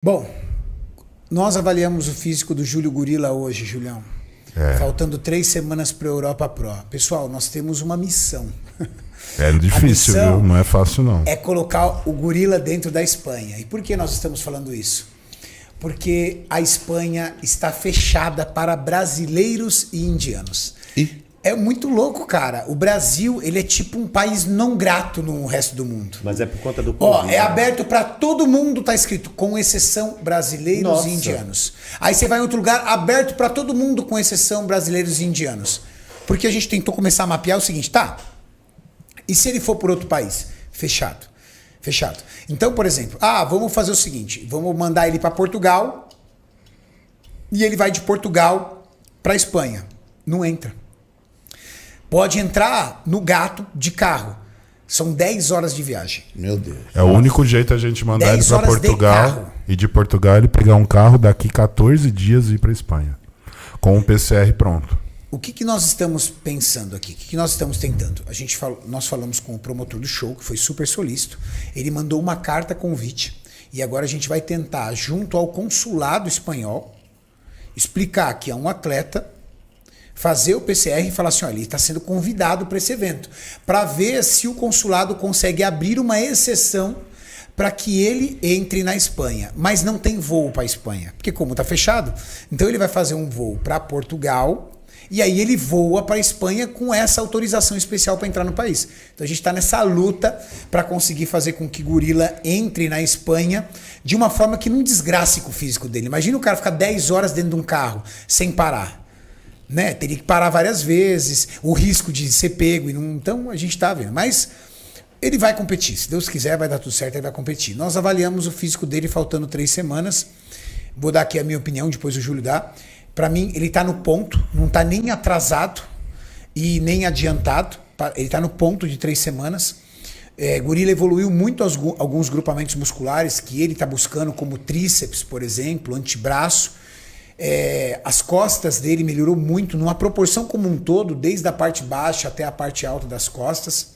Bom, nós avaliamos o físico do Júlio Gorila hoje, Julião. Faltando 3 semanas para a Europa Pro. Pessoal, nós temos uma missão. É difícil, viu? Não é fácil, não. É colocar o gorila dentro da Espanha. E por que nós estamos falando isso? Porque a Espanha está fechada para brasileiros e indianos. É muito louco, cara. O Brasil, ele é tipo um país não grato no resto do mundo. Mas é por conta do Covid. É aberto para todo mundo, tá escrito, com exceção brasileiros e indianos. Aí você vai em outro lugar, aberto para todo mundo, com exceção brasileiros e indianos. Porque a gente tentou começar a mapear o seguinte, tá? E se ele for por outro país? Fechado. Fechado. Então, por exemplo, vamos fazer o seguinte, vamos mandar ele para Portugal e ele vai de Portugal para Espanha. Não entra. Pode entrar no gato de carro. São 10 horas de viagem. Meu Deus. É o único jeito a gente mandar ele para Portugal. E de Portugal ele pegar um carro daqui 14 dias e ir para Espanha. Com um PCR pronto. O que nós estamos pensando aqui? O que nós estamos tentando? Nós falamos com o promotor do show, que foi super solícito. Ele mandou uma carta convite. E agora a gente vai tentar, junto ao consulado espanhol, explicar que é um atleta, fazer o PCR e falar assim, olha, ele está sendo convidado para esse evento, para ver se o consulado consegue abrir uma exceção para que ele entre na Espanha, mas não tem voo para a Espanha, porque como está fechado, então ele vai fazer um voo para Portugal e aí ele voa para a Espanha com essa autorização especial para entrar no país. Então a gente está nessa luta para conseguir fazer com que Gorila entre na Espanha de uma forma que não desgrace com o físico dele. Imagina o cara ficar 10 horas dentro de um carro sem parar. Né? Teria que parar várias vezes, o risco de ser pego. Então a gente está vendo. Mas ele vai competir. Se Deus quiser, vai dar tudo certo, ele vai competir. Nós avaliamos o físico dele faltando 3 semanas. Vou dar aqui a minha opinião, depois o Júlio dá. Para mim, ele está no ponto, não está nem atrasado e nem adiantado. Ele está no ponto de 3 semanas. Gorila evoluiu muito alguns grupamentos musculares que ele está buscando, como tríceps, por exemplo, antebraço. As costas dele melhorou muito, numa proporção como um todo, desde a parte baixa até a parte alta das costas.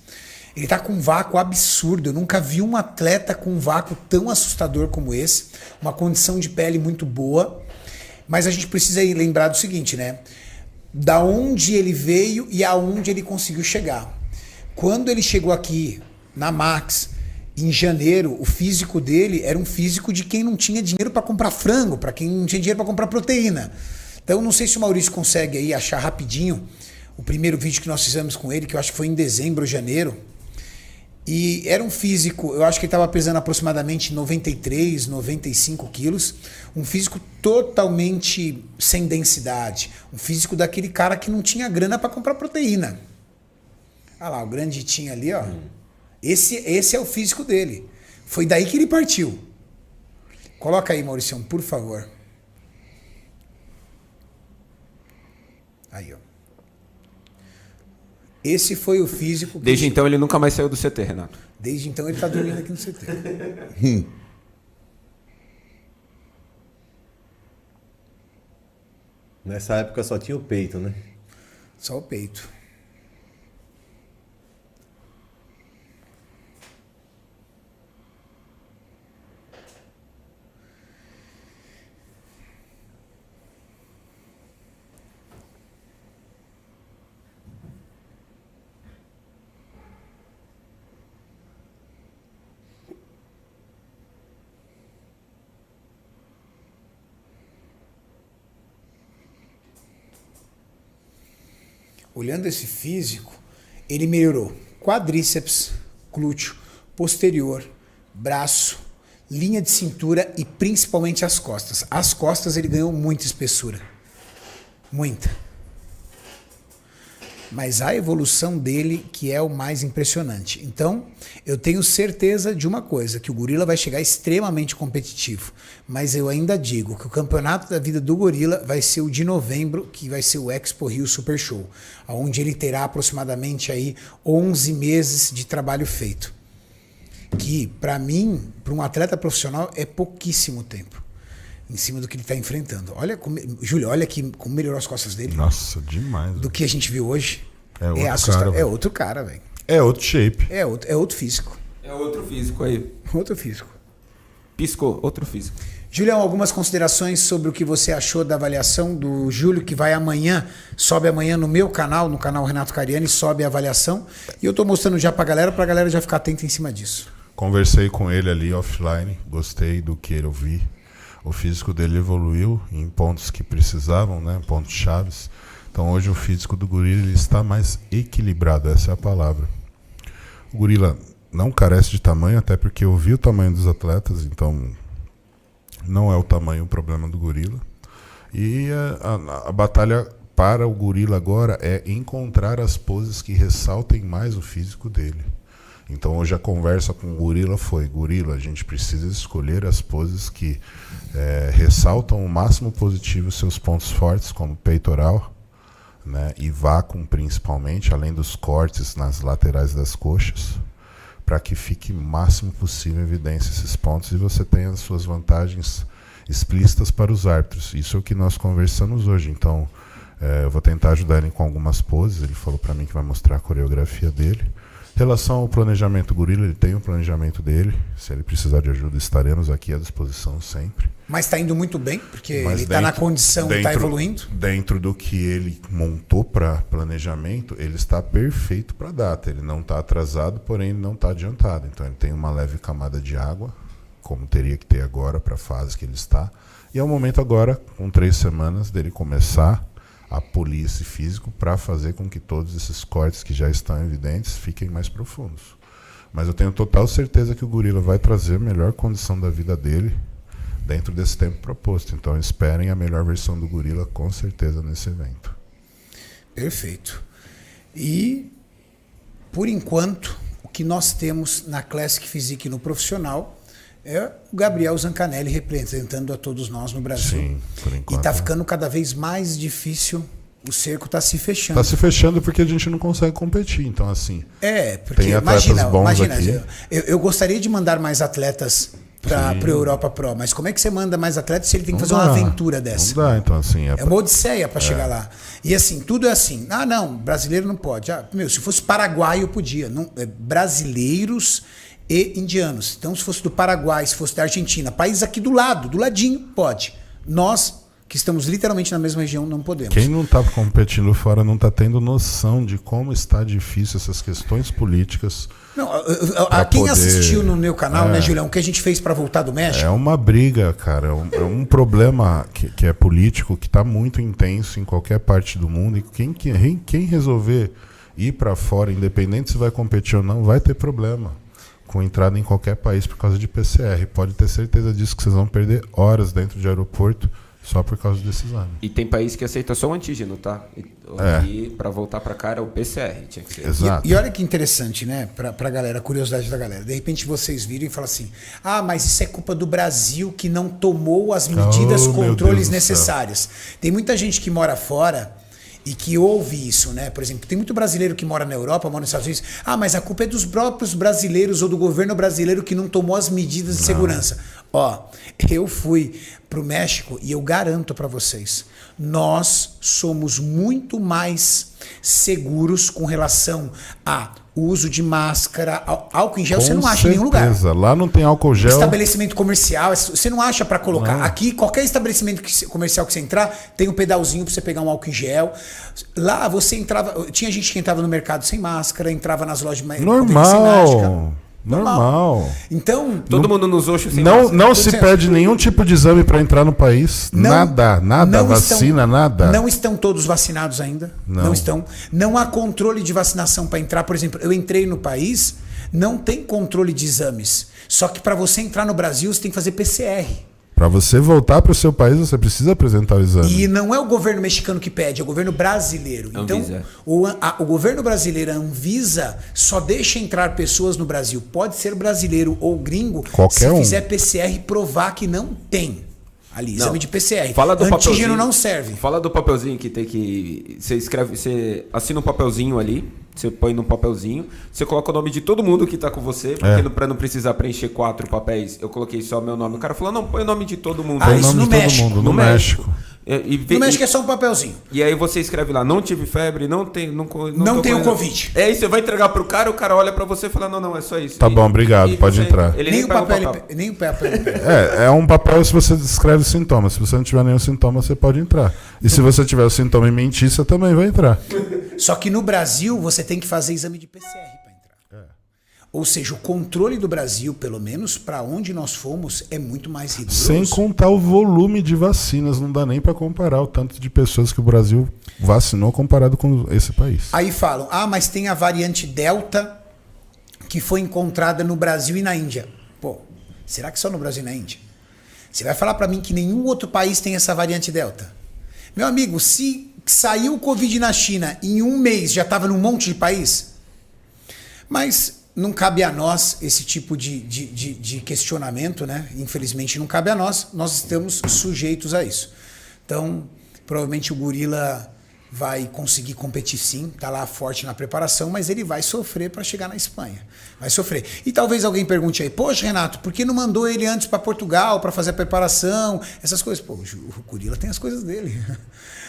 Ele tá com um vácuo absurdo. Eu nunca vi um atleta com um vácuo tão assustador como esse. Uma condição de pele muito boa. Mas a gente precisa aí lembrar do seguinte, né? Da onde ele veio e aonde ele conseguiu chegar. Quando ele chegou aqui na Max, em janeiro, o físico dele era um físico de quem não tinha dinheiro para comprar frango, para quem não tinha dinheiro para comprar proteína. Então, não sei se o Maurício consegue aí achar rapidinho o primeiro vídeo que nós fizemos com ele, que eu acho que foi em dezembro ou janeiro. E era um físico, eu acho que ele estava pesando aproximadamente 93, 95 quilos. Um físico totalmente sem densidade. Um físico daquele cara que não tinha grana para comprar proteína. Olha lá, o grande tinha ali, ó. Esse é o físico dele. Foi daí que ele partiu. Coloca aí, Mauricião, por favor. Aí, ó. Esse foi o físico... Desde então ele nunca mais saiu do CT, Renato. Desde então ele tá dormindo aqui no CT. Nessa época só tinha o peito, né? Só o peito. Olhando esse físico, ele melhorou quadríceps, glúteo, posterior, braço, linha de cintura e principalmente as costas. As costas ele ganhou muita espessura. Muita. Mas a evolução dele que é o mais impressionante. Então, eu tenho certeza de uma coisa, que o Gorila vai chegar extremamente competitivo. Mas eu ainda digo que o campeonato da vida do Gorila vai ser o de novembro, que vai ser o Expo Rio Super Show, onde ele terá aproximadamente aí 11 meses de trabalho feito. Que, para mim, para um atleta profissional, é pouquíssimo tempo. Em cima do que ele está enfrentando. Olha, Júlio, olha aqui como melhorou as costas dele. Nossa, demais. Do que a gente viu hoje. É outro cara, velho. É outro shape. É outro físico. É outro físico aí. Outro físico. Piscou, outro físico. Julião, algumas considerações sobre o que você achou da avaliação do Júlio, que vai amanhã, sobe amanhã no meu canal, no canal Renato Cariani, sobe a avaliação. E eu estou mostrando já pra galera já ficar atenta em cima disso. Conversei com ele ali offline, gostei do que eu vi. O físico dele evoluiu em pontos que precisavam, né? Pontos chaves. Então hoje o físico do gorila ele está mais equilibrado, essa é a palavra. O gorila não carece de tamanho, até porque eu vi o tamanho dos atletas, então não é o tamanho o problema do gorila. E a batalha para o gorila agora é encontrar as poses que ressaltem mais o físico dele. Então hoje a conversa com o gorila foi: gorila, a gente precisa escolher as poses que ressaltam o máximo positivo os seus pontos fortes, como peitoral, né, e vácuo principalmente, além dos cortes nas laterais das coxas, para que fique o máximo possível em evidência esses pontos e você tenha as suas vantagens explícitas para os árbitros. Isso é o que nós conversamos hoje. Então eu vou tentar ajudar ele com algumas poses. Ele falou para mim que vai mostrar a coreografia dele. Em relação ao planejamento gorila, ele tem um planejamento dele. Se ele precisar de ajuda, estaremos aqui à disposição sempre. Mas está indo muito bem, porque Mas ele está na condição e está evoluindo. Dentro do que ele montou para planejamento, ele está perfeito para a data. Ele não está atrasado, porém ele não está adiantado. Então ele tem uma leve camada de água, como teria que ter agora para a fase que ele está. E é o momento agora, com 3 semanas, dele começar a polir esse físico para fazer com que todos esses cortes que já estão evidentes fiquem mais profundos. Mas eu tenho total certeza que o gorila vai trazer a melhor condição da vida dele dentro desse tempo proposto. Então esperem a melhor versão do gorila com certeza nesse evento. Perfeito. E, por enquanto, o que nós temos na Classic Physique no profissional é o Gabriel Zancanelli representando a todos nós no Brasil. Sim, por enquanto. E está ficando cada vez mais difícil, o cerco está se fechando. Está se fechando porque a gente não consegue competir, então assim... Porque tem atletas bons aqui. Eu gostaria de mandar mais atletas para a Europa Pro, mas como é que você manda mais atletas se ele tem que fazer uma aventura dessa? Não dá, então assim... É uma odisseia para chegar lá. E assim, tudo é assim. Ah, não, brasileiro não pode. Se fosse paraguaio, podia. Não, brasileiros e indianos. Então, se fosse do Paraguai, se fosse da Argentina, país aqui do lado, do ladinho, pode. Nós, que estamos literalmente na mesma região, não podemos. Quem não está competindo fora não está tendo noção de como está difícil essas questões políticas. Não, quem assistiu no meu canal, né, Julião, o que a gente fez para voltar do México? É uma briga, cara. É um problema que é político, que está muito intenso em qualquer parte do mundo. E quem resolver ir para fora, independente se vai competir ou não, vai ter problema com entrada em qualquer país por causa de PCR. Pode ter certeza disso, que vocês vão perder horas dentro de aeroporto só por causa desse exame. E tem país que aceita só o antígeno, tá? E para voltar para cá era o PCR, tinha que ser. Exato. E olha que interessante, né? Pra galera, a curiosidade da galera. De repente vocês viram e falam assim: ah, mas isso é culpa do Brasil que não tomou as medidas, controles necessárias. Tem muita gente que mora fora e que ouve isso, né? Por exemplo, tem muito brasileiro que mora na Europa, mora nos Estados Unidos. Ah, mas a culpa é dos próprios brasileiros ou do governo brasileiro que não tomou as medidas de segurança. Ó, eu fui pro México e eu garanto para vocês, nós somos muito mais seguros com relação a uso de máscara, álcool em gel, você não acha em nenhum lugar. Lá não tem álcool gel. Estabelecimento comercial, você não acha para colocar. Não. Aqui, qualquer estabelecimento comercial que você entrar, tem um pedalzinho para você pegar um álcool em gel. Lá você entrava, tinha gente que entrava no mercado sem máscara, entrava nas lojas sem máscara. Normal. Então, todo mundo nos oxos sem máscara. Não se pede nenhum tipo de exame para entrar no país. Nada, vacina, nada. Não estão todos vacinados ainda. Não estão. Não há controle de vacinação para entrar. Por exemplo, eu entrei no país, não tem controle de exames. Só que para você entrar no Brasil, você tem que fazer PCR. Para você voltar para o seu país, você precisa apresentar o exame. E não é o governo mexicano que pede, é o governo brasileiro. Anvisa. Então, o governo brasileiro, a Anvisa, só deixa entrar pessoas no Brasil. Pode ser brasileiro ou gringo, qualquer se fizer PCR e provar que não tem. Ali, exame de PCR. Fala do antígeno papelzinho, não serve. Fala do papelzinho que tem que... Você escreve, você assina um papelzinho ali, você põe num papelzinho, você coloca o nome de todo mundo que tá com você, porque para não precisar preencher 4 papéis, eu coloquei só meu nome. O cara falou, não, põe o nome de todo mundo. Isso no México. No México. No México é só um papelzinho. E aí você escreve lá, não tive febre, não tenho o Covid. Aí você vai entregar pro cara, o cara olha pra você e fala, não, é só isso. Tá bom, obrigado, pode entrar. Ele Nem o pega papel. Nem o papel. É um papel se você descreve sintomas. Se você não tiver nenhum sintoma, você pode entrar. E se você tiver o sintoma e mentir, você também vai entrar. Só que no Brasil, você tem que fazer exame de PCR para entrar. Ou seja, o controle do Brasil, pelo menos para onde nós fomos, é muito mais rigoroso. Sem contar o volume de vacinas, não dá nem para comparar o tanto de pessoas que o Brasil vacinou comparado com esse país. Aí falam, mas tem a variante Delta que foi encontrada no Brasil e na Índia. Pô, será que só no Brasil e na Índia? Você vai falar para mim que nenhum outro país tem essa variante Delta? Meu amigo, se saiu o Covid na China em um mês, já estava num monte de país? Mas não cabe a nós esse tipo de questionamento, né? Infelizmente não cabe a nós estamos sujeitos a isso. Então, provavelmente o Gorila vai conseguir competir sim, tá lá forte na preparação, mas ele vai sofrer para chegar na Espanha. Vai sofrer. E talvez alguém pergunte aí, poxa, Renato, por que não mandou ele antes para Portugal para fazer a preparação? Essas coisas. Pô, o Gorila tem as coisas dele.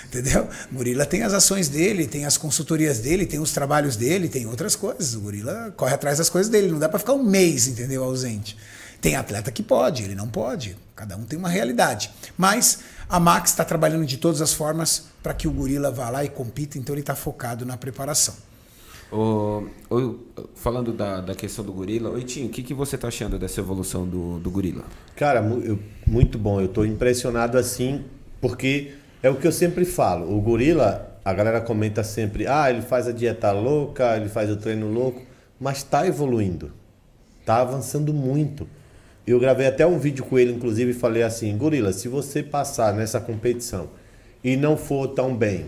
Entendeu? O Gorila tem as ações dele, tem as consultorias dele, tem os trabalhos dele, tem outras coisas. O Gorila corre atrás das coisas dele. Não dá para ficar um mês, entendeu, ausente. Tem atleta que pode, ele não pode. Cada um tem uma realidade. Mas a Max está trabalhando de todas as formas para que o Gorila vá lá e compita, então ele está focado na preparação. Falando da questão do Gorila, Tinho, o que você está achando dessa evolução do Gorila? Cara, muito bom. Eu estou impressionado assim, porque é o que eu sempre falo. O Gorila, a galera comenta sempre, ele faz a dieta louca, ele faz o treino louco, mas está evoluindo. Está avançando muito. Eu gravei até um vídeo com ele, inclusive, e falei assim, Gorila, se você passar nessa competição e não for tão bem,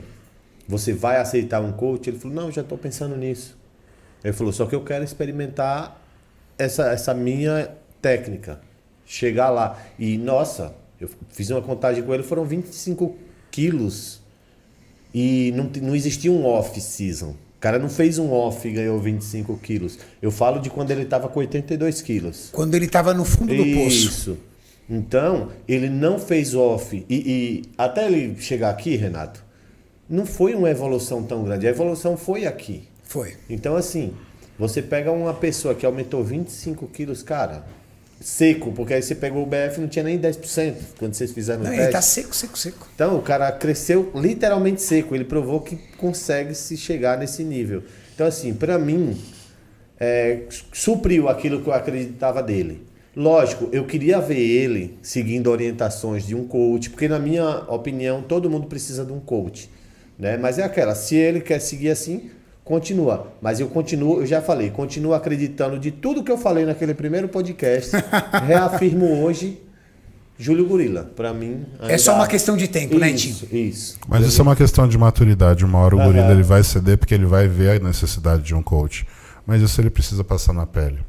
você vai aceitar um coach? Ele falou, não, já estou pensando nisso. Ele falou, só que eu quero experimentar essa minha técnica, chegar lá. E, nossa, eu fiz uma contagem com ele, foram 25 quilos e não existia um off-season. O cara não fez um off e ganhou 25 quilos. Eu falo de quando ele estava com 82 quilos. Quando ele estava no fundo do poço. Isso. Então, ele não fez off. E até ele chegar aqui, Renato, não foi uma evolução tão grande. A evolução foi aqui. Foi. Então, assim, você pega uma pessoa que aumentou 25 quilos, cara, seco, porque aí você pegou o BF e não tinha nem 10% quando vocês fizeram o teste. Ele tá seco. Então, o cara cresceu literalmente seco. Ele provou que consegue se chegar nesse nível. Então, assim, pra mim, supriu aquilo que eu acreditava dele. Lógico, eu queria ver ele seguindo orientações de um coach, porque na minha opinião, todo mundo precisa de um coach, né? Mas é aquela, se ele quer seguir assim, continua. Mas eu já falei, continuo acreditando de tudo que eu falei naquele primeiro podcast. Reafirmo hoje, Júlio Gorila. Para mim... É só uma questão de tempo, né, Tim? Isso. Mas isso é uma questão de maturidade. Uma hora o Gorila ele vai ceder porque ele vai ver a necessidade de um coach. Mas isso ele precisa passar na pele.